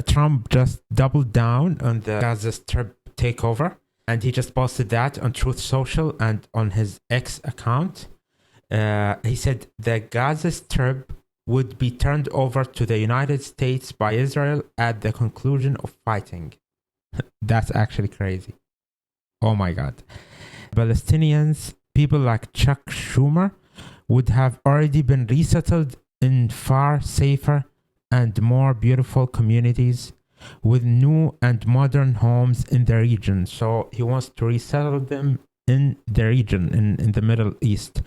Trump just doubled down on the Gaza Strip takeover, and he just posted that on Truth Social and on his X account. He said the Gaza Strip would be turned over to the United States by Israel at the conclusion of fighting. That's actually crazy. Oh my God. Palestinians, people like Chuck Schumer, would have already been resettled in far safer and more beautiful communities with new and modern homes in the region. So he wants to resettle them in the region, in the Middle East.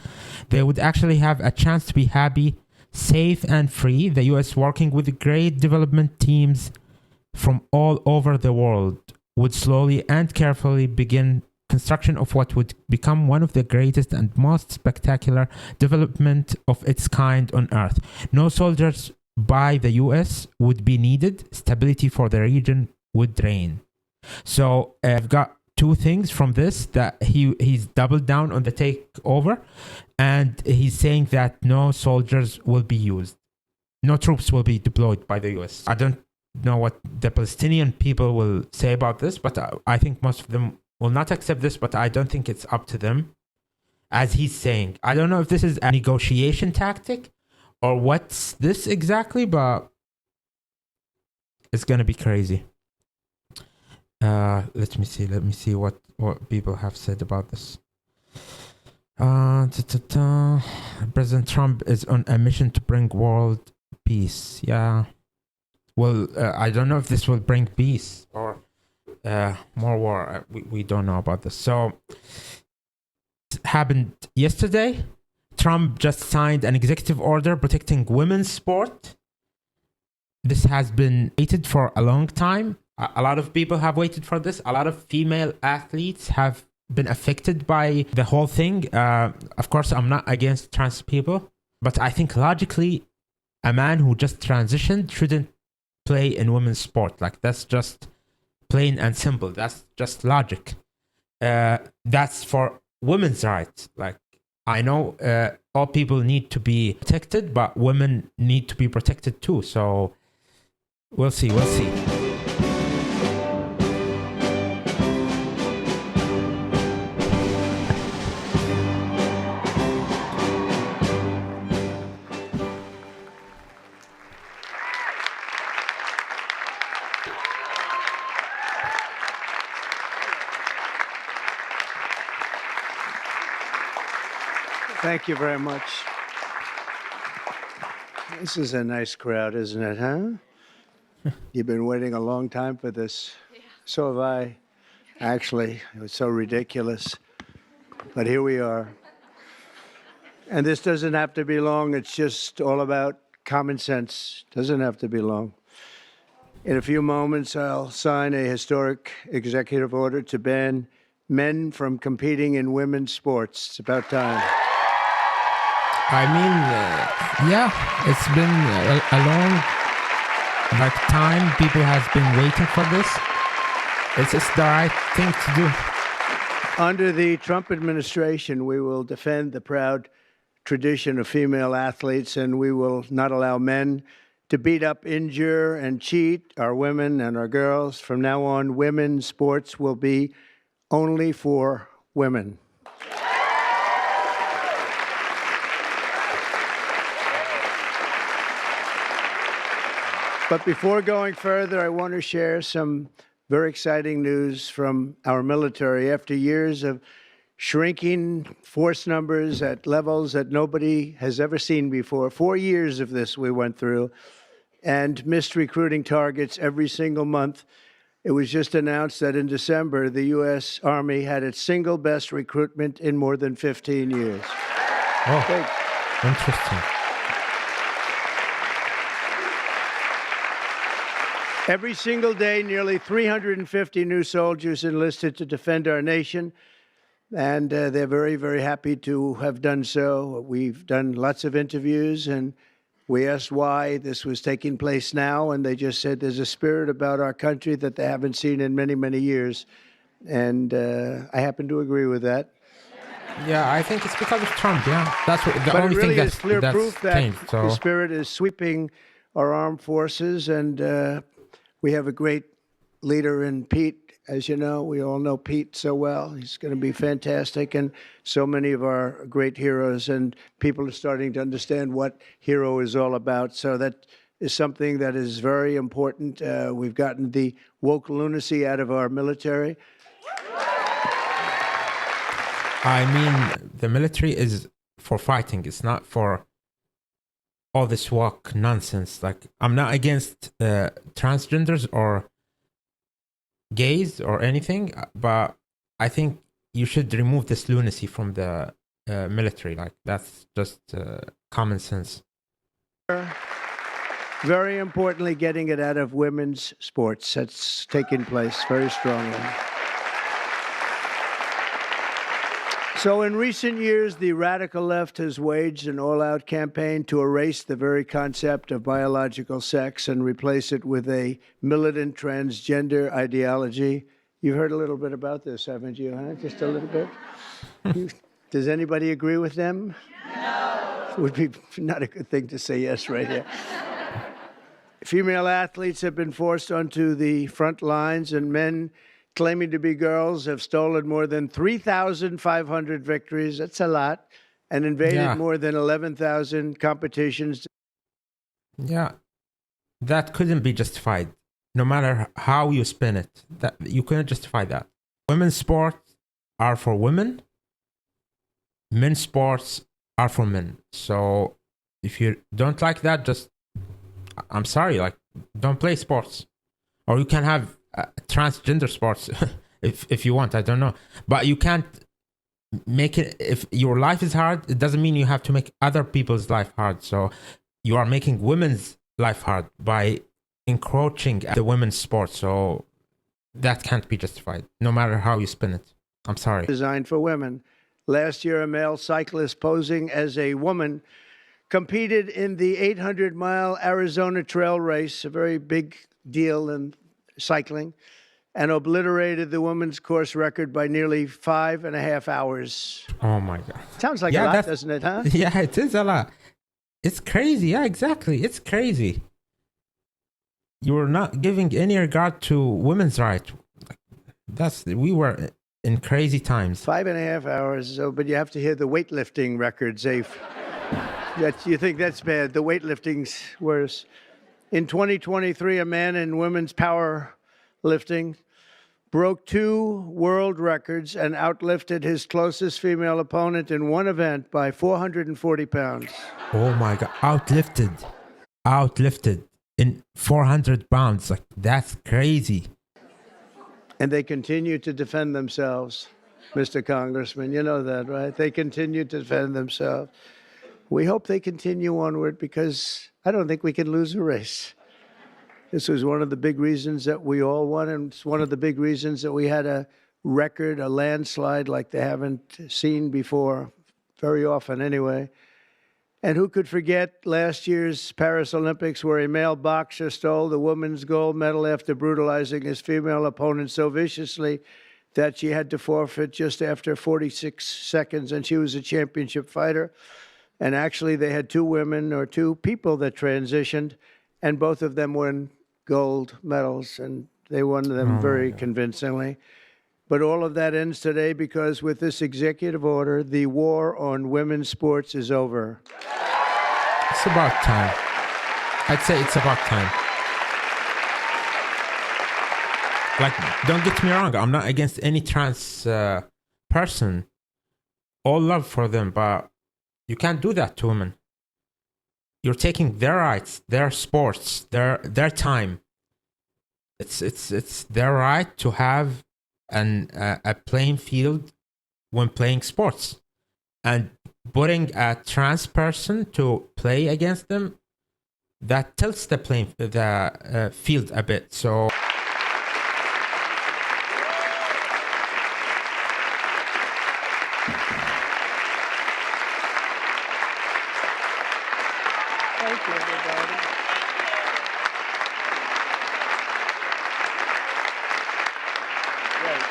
They would actually have a chance to be happy, safe and free. The US, working with great development teams from all over the world, would slowly and carefully begin construction of what would become one of the greatest and most spectacular development of its kind on earth. No soldiers by the US would be needed. Stability for the region would reign. So I've got two things from this, that he's doubled down on the takeover, and he's saying that no soldiers will be used. No troops will be deployed by the US. I don't know what the Palestinian people will say about this, but I think most of them will not accept this, but I don't think it's up to them. As he's saying, I don't know if this is a negotiation tactic or what's this exactly, but it's going to be crazy. Let me see what people have said about this. President Trump is on a mission to bring world peace. Yeah. Well, I don't know if this will bring peace or more war. We don't know about this. So, it happened yesterday. Trump just signed an executive order protecting women's sport. This has been waited for a long time. A lot of people have waited for this. A lot of female athletes have been affected by the whole thing. Of course, I'm not against trans people, but I think logically, a man who just transitioned shouldn't play in women's sport. Like, that's just plain and simple. That's just logic. That's for women's rights. Like, I know all people need to be protected, but women need to be protected too. So we'll see. Thank you very much. This is a nice crowd, isn't it, huh? You've been waiting a long time for this. Yeah. So have I. Actually, it was so ridiculous. But here we are. And this doesn't have to be long. It's just all about common sense. Doesn't have to be long. In a few moments, I'll sign a historic executive order to ban men from competing in women's sports. It's about time. I mean, yeah, it's been a long time. People have been waiting for this. It's the right thing to do. Under the Trump administration, we will defend the proud tradition of female athletes, and we will not allow men to beat up, injure, and cheat our women and our girls. From now on, women's sports will be only for women. But before going further, I want to share some very exciting news from our military. After years of shrinking force numbers at levels that nobody has ever seen before, 4 years of this we went through, and missed recruiting targets every single month, it was just announced that in December, the U.S. Army had its single best recruitment in more than 15 years. Oh, interesting. Every single day, nearly 350 new soldiers enlisted to defend our nation, and they're very, very happy to have done so. We've done lots of interviews, and we asked why this was taking place now, and they just said there's a spirit about our country that they haven't seen in many, many years, and I happen to agree with that. Yeah, I think it's because of Trump, yeah. That's what, the but only it really thing is clear that's proof that changed, so. the spirit is sweeping our armed forces, and We have a great leader in Pete. As you know, we all know Pete so well. He's going to be fantastic. And so many of our great heroes, and people are starting to understand what hero is all about. So that is something that is very important. We've gotten the woke lunacy out of our military. I mean, the military is for fighting. It's not for all this woke nonsense. Like, I'm not against transgenders or gays or anything, but I think you should remove this lunacy from the military. Like, that's just common sense. Very importantly, getting it out of women's sports. That's taking place very strongly. So in recent years, the radical left has waged an all-out campaign to erase the very concept of biological sex and replace it with a militant transgender ideology. You've heard a little bit about this, haven't you, huh? Just a little bit? Does anybody agree with them? No. It would be not a good thing to say yes right here. Female athletes have been forced onto the front lines, and men claiming to be girls have stolen more than 3,500 victories. That's a lot. And invaded more than 11,000 competitions. Yeah, that couldn't be justified. No matter how you spin it, that you couldn't justify that. Women's sports are for women. Men's sports are for men. So if you don't like that, just, I'm sorry, like, don't play sports. Or you can have transgender sports if you want, I don't know, but you can't make it. If your life is hard, it doesn't mean you have to make other people's life hard. So you are making women's life hard by encroaching at the women's sport. So that can't be justified, no matter how you spin it. I'm sorry. Designed for women. Last year, a male cyclist posing as a woman competed in the 800-mile Arizona Trail Race, a very big deal in cycling, and obliterated the women's course record by nearly 5.5 hours. Oh my God. Sounds like a lot, doesn't it, huh? Yeah, it is a lot. It's crazy. Yeah, exactly. It's crazy. You're not giving any regard to women's rights. We were in crazy times. 5.5 hours, but you have to hear the weightlifting records. You think that's bad. The weightlifting's worse. In 2023, a man in women's powerlifting broke 2 world records and outlifted his closest female opponent in one event by 440 pounds. Oh my God. Outlifted in 400 pounds. Like, that's crazy. And they continue to defend themselves, Mr. Congressman. You know that, right? They continue to defend themselves. We hope they continue onward because I don't think we can lose a race. This was one of the big reasons that we all won, and it's one of the big reasons that we had a record, a landslide like they haven't seen before, very often anyway. And who could forget last year's Paris Olympics, where a male boxer stole the women's gold medal after brutalizing his female opponent so viciously that she had to forfeit just after 46 seconds, and she was a championship fighter. And actually, they had 2 women or 2 people that transitioned, and both of them won gold medals, and they won them very convincingly. But all of that ends today because with this executive order, the war on women's sports is over. It's about time. I'd say it's about time. Like, don't get me wrong, I'm not against any trans person. All love for them, but you can't do that to women. You're taking their rights, their sports, their time. It's their right to have a playing field when playing sports, and putting a trans person to play against them, that tilts the field a bit. So. Thank you, everybody. Great.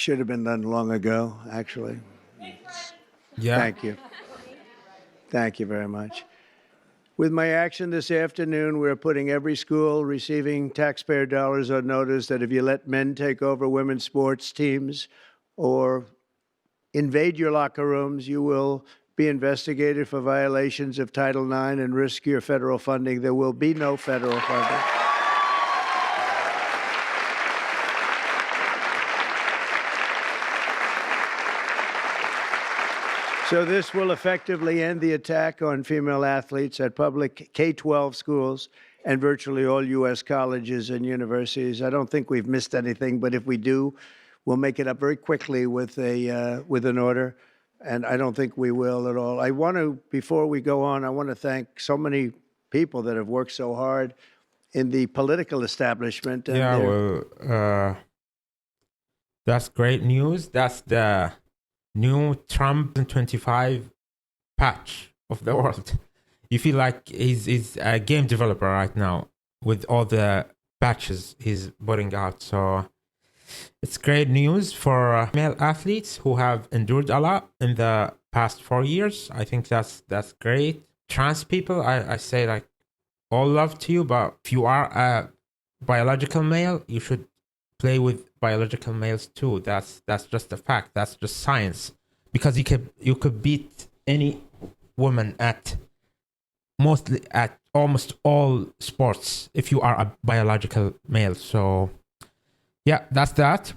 should have been done long ago, actually. Yeah. Thank you. Thank you very much. With my action this afternoon, we're putting every school receiving taxpayer dollars on notice that if you let men take over women's sports teams or invade your locker rooms, you will be investigated for violations of Title IX and risk your federal funding. There will be no federal funding. So this will effectively end the attack on female athletes at public K-12 schools and virtually all U.S. colleges and universities. I don't think we've missed anything, but if we do, we'll make it up very quickly with an order, and I don't think we will at all. I want to, before we go on, I want to thank so many people that have worked so hard in the political establishment. And Yeah, well, that's great news. That's the new Trump 25 patch of the world. You feel like he's a game developer right now with all the patches he's putting out. So it's great news for male athletes who have endured a lot in the past 4 years. I think that's great. Trans people, I say like all love to you, but if you are a biological male, you should play with biological males too. That's just a fact. That's just science. Because you could beat any woman at almost all sports if you are a biological male. So yeah, that's that.